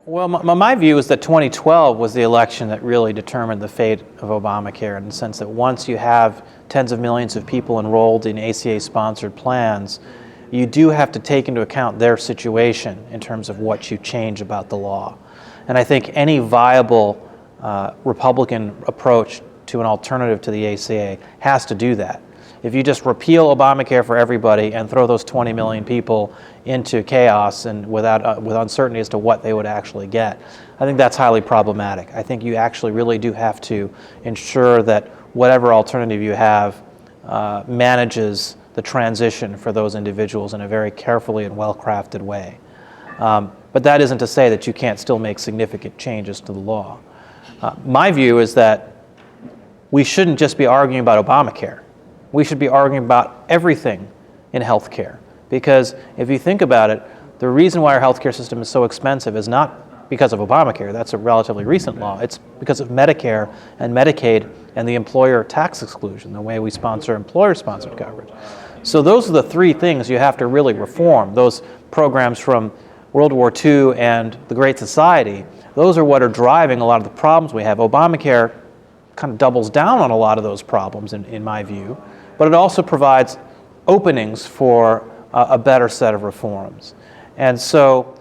Well, my view is that 2012 was the election that really determined the fate of Obamacare, in the sense that once you have tens of millions of people enrolled in ACA-sponsored plans, you do have to take into account their situation in terms of what you change about the law. And I think any viable Republican approach to an alternative to the ACA has to do that. If you just repeal Obamacare for everybody and throw those 20 million people into chaos and with uncertainty as to what they would actually get, I think that's highly problematic. I think you actually really do have to ensure that whatever alternative you have manages the transition for those individuals in a very carefully and well-crafted way. But that isn't to say that you can't still make significant changes to the law. My view is that we shouldn't just be arguing about Obamacare. We should be arguing about everything in healthcare. Because if you think about it, the reason why our healthcare system is so expensive is not because of Obamacare. That's a relatively recent law. It's because of Medicare and Medicaid and the employer tax exclusion, the way we sponsor employer-sponsored coverage. So those are the three things you have to really reform. Those programs from World War II and the Great Society, those are what are driving a lot of the problems we have. Obamacare kind of doubles down on a lot of those problems in my view, but it also provides openings for a better set of reforms. And so,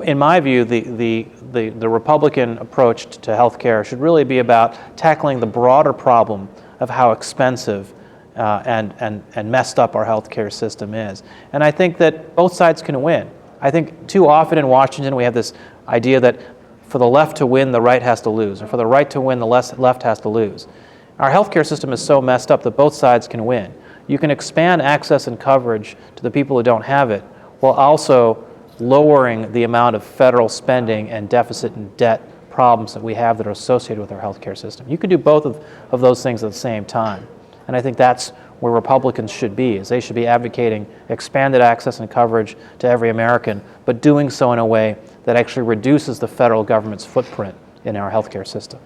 in my view, the Republican approach to healthcare should really be about tackling the broader problem of how expensive and messed up our healthcare system is. And I think that both sides can win. I think too often in Washington we have this idea that for the left to win, the right has to lose, or for the right to win, the left has to lose. Our healthcare system is so messed up that both sides can win. You can expand access and coverage to the people who don't have it, while also lowering the amount of federal spending and deficit and debt problems that we have that are associated with our healthcare system. You can do both of those things at the same time. And I think that's where Republicans should be, is they should be advocating expanded access and coverage to every American, but doing so in a way that actually reduces the federal government's footprint in our healthcare system.